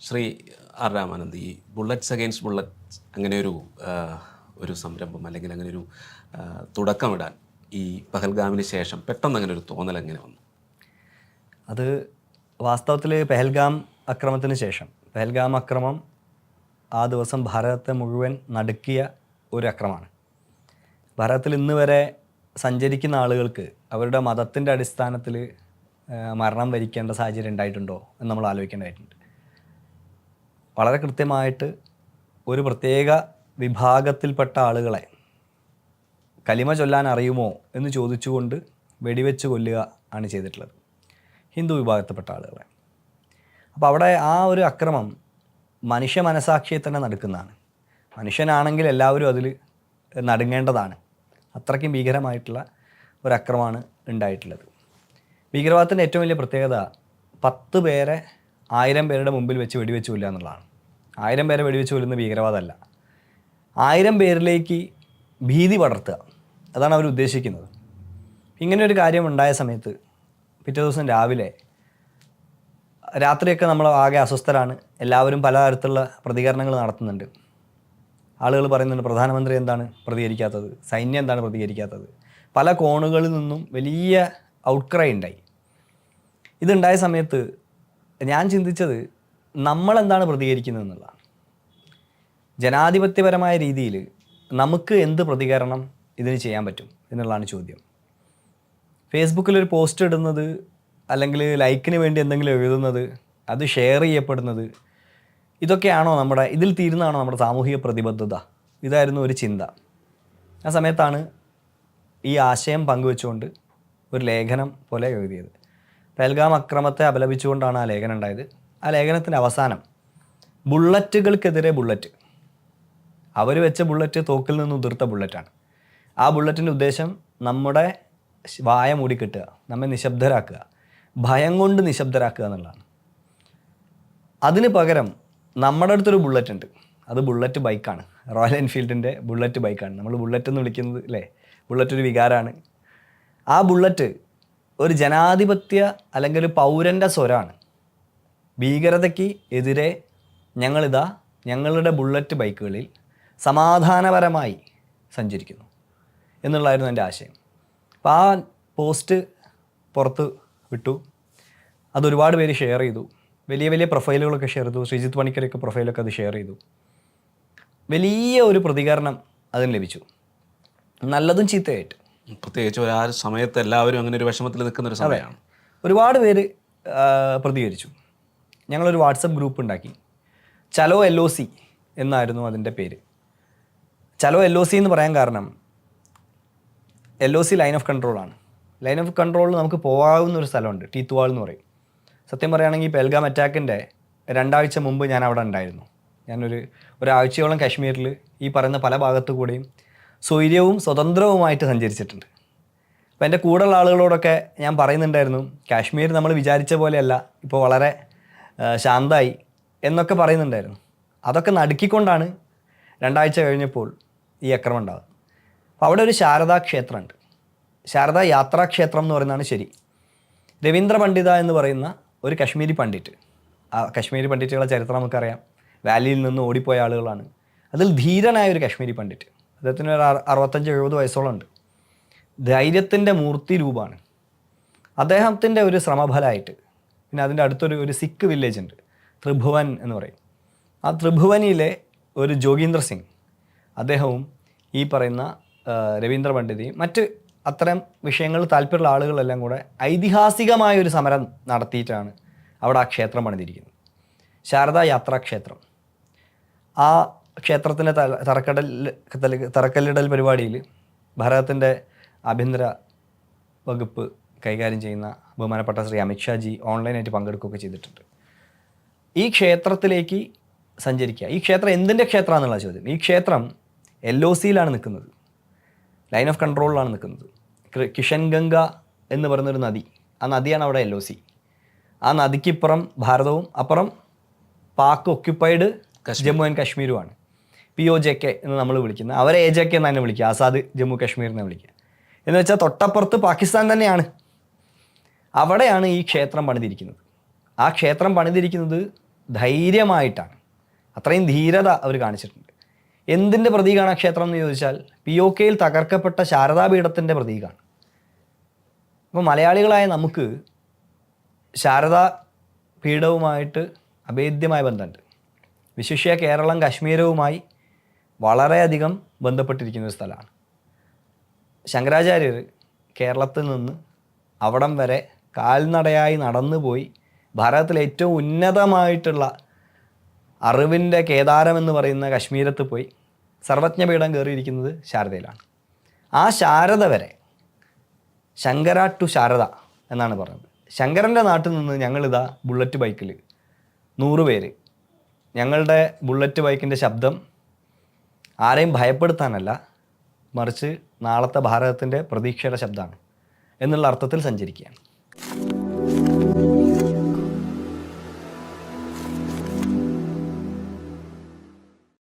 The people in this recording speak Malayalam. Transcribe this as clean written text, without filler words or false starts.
ശ്രീ ആർ രാമാനന്ദ്, ഈ ബുള്ളറ്റ്സ് അഗെയിൻസ്റ്റ് ബുള്ളറ്റ്സ് ഒരു സംരംഭം അല്ലെങ്കിൽ അങ്ങനെ ഒരു തുടക്കമിടാൻ ഈ പഹൽഗാമിന് ശേഷം പെട്ടെന്ന് അങ്ങനെ ഒരു തോന്നൽ എങ്ങനെ വന്നു? അത് വാസ്തവത്തിൽ പെഹൽഗാം അക്രമത്തിന് ശേഷം, പെഹൽഗാം അക്രമം ആ ദിവസം ഭാരതത്തെ മുഴുവൻ നടുക്കിയ ഒരു അക്രമമാണ്. ഭാരതത്തിൽ ഇന്ന് വരെ സഞ്ചരിക്കുന്ന ആളുകൾക്ക് അവരുടെ മതത്തിൻ്റെ അടിസ്ഥാനത്തിൽ മരണം വരിക്കേണ്ട സാഹചര്യം ഉണ്ടായിട്ടുണ്ടോ എന്ന് നമ്മൾ ആലോചിക്കേണ്ടതായിട്ടുണ്ട്. വളരെ കൃത്യമായിട്ട് ഒരു പ്രത്യേക വിഭാഗത്തിൽപ്പെട്ട ആളുകളെ കലിമ ചൊല്ലാൻ അറിയുമോ എന്ന് ചോദിച്ചുകൊണ്ട് വെടിവെച്ച് കൊല്ലുക ആണ് ചെയ്തിട്ടുള്ളത്, ഹിന്ദു വിഭാഗത്തിൽപ്പെട്ട ആളുകളെ. അപ്പോൾ അവിടെ ആ ഒരു അക്രമം മനുഷ്യ മനസാക്ഷിയെ തന്നെ നടുക്കുന്നതാണ്. മനുഷ്യനാണെങ്കിൽ എല്ലാവരും അതിൽ നടുങ്ങേണ്ടതാണ്. അത്രയ്ക്കും ഭീകരമായിട്ടുള്ള ഒരക്രമമാണ് ഉണ്ടായിട്ടുള്ളത്. ഭീകരവാദത്തിൻ്റെ ഏറ്റവും വലിയ പ്രത്യേകത 10 പേരെ 1000 പേരുടെ മുമ്പിൽ വെച്ച് വെടിവെച്ച് കൊല്ലുക എന്നുള്ളതാണ്. 1000 പേരെ വെടിവെച്ച് കൊല്ലുന്ന ഭീകരവാദമല്ല, 1000 പേരിലേക്ക് ഭീതി പടർത്തുക, അതാണ് അവർ ഉദ്ദേശിക്കുന്നത്. ഇങ്ങനെ ഒരു കാര്യം ഉണ്ടായ സമയത്ത് പിറ്റേ ദിവസം രാത്രിയൊക്കെ നമ്മൾ ആകെ അസ്വസ്ഥരാണ്. എല്ലാവരും പലതരത്തിലുള്ള പ്രതികരണങ്ങൾ നടത്തുന്നുണ്ട്. ആളുകൾ പറയുന്നുണ്ട്, പ്രധാനമന്ത്രി എന്താണ് പ്രതികരിക്കാത്തത്, സൈന്യം എന്താണ് പ്രതികരിക്കാത്തത്. പല കോണുകളിൽ നിന്നും വലിയ ഔട്ട്ക്രൈ ഉണ്ടായി. ഇതുണ്ടായ സമയത്ത് ഞാൻ ചിന്തിച്ചത്, നമ്മളെന്താണ് പ്രതികരിക്കുന്നത് എന്നുള്ളതാണ്. ജനാധിപത്യപരമായ രീതിയിൽ നമുക്ക് എന്ത് പ്രതികരണം ഇതിന് ചെയ്യാൻ പറ്റും എന്നുള്ളതാണ് ചോദ്യം. ഫേസ്ബുക്കിലൊരു പോസ്റ്റ് ഇടുന്നത്, അല്ലെങ്കിൽ ലൈക്കിന് വേണ്ടി എന്തെങ്കിലും എഴുതുന്നത്, അത് ഷെയർ ചെയ്യപ്പെടുന്നത്, ഇതൊക്കെയാണോ ഇതിൽ തീരുന്നതാണോ നമ്മുടെ സാമൂഹിക പ്രതിബദ്ധത? ഇതായിരുന്നു ഒരു ചിന്ത. ആ സമയത്താണ് ഈ ആശയം പങ്കുവെച്ചുകൊണ്ട് ഒരു ലേഖനം പോലെ എഴുതിയത്. പെഹൽഗാം അക്രമത്തെ അപലപിച്ചുകൊണ്ടാണ് ആ ലേഖനം ഉണ്ടായത്. ആ ലേഖനത്തിൻ്റെ അവസാനം ബുള്ളറ്റുകൾക്കെതിരെ ബുള്ളറ്റ്, അവർ വെച്ച ബുള്ളറ്റ് തോക്കിൽ നിന്ന് ഉതിർത്ത ബുള്ളറ്റാണ്. ആ ബുള്ളറ്റിൻ്റെ ഉദ്ദേശം നമ്മുടെ വായ മൂടിക്കെട്ടുക, നമ്മെ നിശബ്ദരാക്കുക, ഭയം കൊണ്ട് നിശബ്ദരാക്കുക എന്നുള്ളതാണ്. അതിന് പകരം നമ്മുടെ അടുത്തൊരു ബുള്ളറ്റ് ഉണ്ട്. അത് ബുള്ളറ്റ് ബൈക്കാണ്, റോയൽ എൻഫീൽഡിൻ്റെ ബുള്ളറ്റ് ബൈക്കാണ്. നമ്മൾ ബുള്ളറ്റ് എന്ന് വിളിക്കുന്നത് അല്ലേ, ബുള്ളറ്റ് ഒരു വികാരമാണ്. ആ ബുള്ളറ്റ് ഒരു ജനാധിപത്യ അല്ലെങ്കിൽ ഒരു പൗരൻ്റെ സ്വരമാണ്. ഭീകരതയ്ക്ക് എതിരെ ഞങ്ങളുടെ ബുള്ളറ്റ് ബൈക്കുകളിൽ സമാധാനപരമായി സഞ്ചരിക്കുന്നു എന്നുള്ളതായിരുന്നു എൻ്റെ ആശയം. അപ്പോൾ ആ പോസ്റ്റ് പുറത്ത് വിട്ടു. അതൊരുപാട് പേര് ഷെയർ ചെയ്തു. വലിയ വലിയ പ്രൊഫൈലുകളൊക്കെ ഷെയർ ചെയ്തു. ശ്രീജിത്ത് പണിക്കരൊക്കെ പ്രൊഫൈലൊക്കെ അത് ഷെയർ ചെയ്തു. വലിയ ഒരു പ്രതികരണം അതിന് ലഭിച്ചു, നല്ലതും ചീത്തയായിട്ട്. പ്രത്യേകിച്ച് ആ സമയത്ത് എല്ലാവരും അങ്ങനെ ഒരു വിഷമത്തിൽ നിൽക്കുന്നൊരു സമയമാണ്. ഒരുപാട് പേര് പ്രതികരിച്ചു. ഞങ്ങളൊരു വാട്സപ്പ് ഗ്രൂപ്പ് ഉണ്ടാക്കി. ചലോ LOC എന്നായിരുന്നു അതിൻ്റെ പേര്. ചലോ LOC എന്ന് പറയാൻ കാരണം, LOC ലൈൻ ഓഫ് കൺട്രോളാണ്. ലൈൻ ഓഫ് കൺട്രോളിൽ നമുക്ക് പോകാവുന്ന ഒരു സ്ഥലമുണ്ട്, ടീത്തുവാൾ എന്ന് പറയും. സത്യം പറയുകയാണെങ്കിൽ പെഹൽഗാം അറ്റാക്കിൻ്റെ 2 ആഴ്ച മുമ്പ് ഞാൻ അവിടെ ഉണ്ടായിരുന്നു. ഒരാഴ്ചയോളം കാശ്മീരിൽ ഈ പറയുന്ന പല ഭാഗത്തു കൂടെയും സ്വൈര്യവും സ്വതന്ത്രവുമായിട്ട് സഞ്ചരിച്ചിട്ടുണ്ട്. അപ്പോൾ എൻ്റെ കൂടെയുള്ള ആളുകളോടൊക്കെ ഞാൻ പറയുന്നുണ്ടായിരുന്നു, കാശ്മീർ നമ്മൾ വിചാരിച്ച പോലെയല്ല, ഇപ്പോൾ വളരെ ശാന്തമായി എന്നൊക്കെ പറയുന്നുണ്ടായിരുന്നു. അതൊക്കെ നടുക്കിക്കൊണ്ടാണ് 2 ആഴ്ച കഴിഞ്ഞപ്പോൾ ഈ അക്രമം ഉണ്ടാകുന്നത്. അപ്പോൾ അവിടെ ഒരു ശാരദാ ക്ഷേത്രമുണ്ട്. ശാരദാ യാത്രാക്ഷേത്രം എന്ന് പറയുന്നതാണ് ശരി. രവീന്ദ്ര പണ്ഡിത എന്ന് പറയുന്ന ഒരു കശ്മീരി പണ്ഡിറ്റ്, ആ കശ്മീരി പണ്ഡിറ്റുകളെ ചരിത്രം നമുക്കറിയാം. വാലിയിൽ നിന്ന് ഓടിപ്പോയ ആളുകളാണ്. അതിൽ ധീരനായ ഒരു കശ്മീരി പണ്ഡിറ്റ്, അദ്ദേഹത്തിന് ഒരു 65-70 വയസ്സോളം ഉണ്ട്. ധൈര്യത്തിൻ്റെ മൂർത്തി രൂപമാണ്. അദ്ദേഹത്തിൻ്റെ ഒരു ശ്രമഫലമായിട്ട് പിന്നെ അതിൻ്റെ അടുത്തൊരു സിഖ് വില്ലേജ് ഉണ്ട്, ത്രിഭുവൻ എന്ന് പറയും. ആ ത്രിഭുവനിലെ ഒരു ജോഗീന്ദർ സിംഗ്, അദ്ദേഹവും ഈ പറയുന്ന രവീന്ദ്ര പണ്ഡിതയും മറ്റ് അത്തരം വിഷയങ്ങൾ താല്പര്യമുള്ള ആളുകളെല്ലാം കൂടെ ഐതിഹാസികമായൊരു സമരം നടത്തിയിട്ടാണ് അവിടെ ആ ക്ഷേത്രം പണിതിരിക്കുന്നത്, ശാരദാ യാത്രാക്ഷേത്രം. ആ ക്ഷേത്രത്തിൻ്റെ തറക്കല്ലിടൽ പരിപാടിയിൽ ഭാരതത്തിൻ്റെ ആഭ്യന്തര വകുപ്പ് കൈകാര്യം ചെയ്യുന്ന ബഹുമാനപ്പെട്ട ശ്രീ അമിത്ഷാജി ഓൺലൈനായിട്ട് പങ്കെടുക്കുകയൊക്കെ ചെയ്തിട്ടുണ്ട്. ഈ ക്ഷേത്രത്തിലേക്ക് സഞ്ചരിക്കുക. ഈ ക്ഷേത്രം എന്തിൻ്റെ ക്ഷേത്രമാണെന്നുള്ള ചോദ്യം. ഈ ക്ഷേത്രം LOCയിലാണ് നിൽക്കുന്നത്, ലൈൻ ഓഫ് കൺട്രോളിലാണ് നിൽക്കുന്നത്. കിഷൻ ഗംഗ എന്ന് പറയുന്നൊരു നദി, ആ നദിയാണ് അവിടെ LOC. ആ നദിക്കിപ്പുറം ഭാരതവും അപ്പുറം പാക് ഒക്യുപ്പൈഡ് ജമ്മു ആൻഡ് കാശ്മീരുമാണ്. POJK എന്ന് നമ്മൾ വിളിക്കുന്നത്, അവരെ AJK എന്ന് തന്നെ വിളിക്കുക, ആസാദ് ജമ്മു കാശ്മീർ എന്ന് വിളിക്കുക. എന്ന് വെച്ചാൽ തൊട്ടപ്പുറത്ത് പാകിസ്ഥാൻ തന്നെയാണ്. അവിടെയാണ് ഈ ക്ഷേത്രം പണിതിരിക്കുന്നത്. ആ ക്ഷേത്രം പണിതിരിക്കുന്നത് ധൈര്യമായിട്ടാണ്, അത്രയും ധീരത അവർ കാണിച്ചിട്ടുണ്ട്. എന്തിൻ്റെ പ്രതീകമാണ് ക്ഷേത്രം എന്ന് ചോദിച്ചാൽ POKയിൽ തകർക്കപ്പെട്ട ശാരദാപീഠത്തിൻ്റെ പ്രതീകമാണ്. അപ്പോൾ മലയാളികളായ നമുക്ക് ശാരദാ പീഠവുമായിട്ട് അഭേദ്യമായ ബന്ധമുണ്ട്. വിശിഷ്യ കേരളം കാശ്മീരവുമായി വളരെയധികം ബന്ധപ്പെട്ടിരിക്കുന്ന ഒരു സ്ഥലമാണ്. ശങ്കരാചാര്യർ കേരളത്തിൽ നിന്ന് അവിടം വരെ കാൽനടയായി നടന്നു പോയി ഭാരതത്തിലെ ഏറ്റവും ഉന്നതമായിട്ടുള്ള അറിവിൻ്റെ കേദാരം എന്ന് പറയുന്ന കാശ്മീരത്ത് പോയി സർവജ്ഞപീഠം കയറിയിരിക്കുന്നത് ശാരദയിലാണ്. ആ ശാരദ വരെ ശങ്കര ടു ശാരദ എന്നാണ് പറയുന്നത്. ശങ്കരൻ്റെ നാട്ടിൽ നിന്ന് ഞങ്ങളിതാ ബുള്ളറ്റ് ബൈക്കിൽ 100 പേര്, ഞങ്ങളുടെ ബുള്ളറ്റ് ബൈക്കിൻ്റെ ശബ്ദം ആരെയും ഭയപ്പെടുത്താനല്ല, മറിച്ച് നാളത്തെ ഭാരതത്തിൻ്റെ പ്രതീക്ഷയുടെ ശബ്ദമാണ് എന്നുള്ള അർത്ഥത്തിൽ സഞ്ചരിക്കുകയാണ്.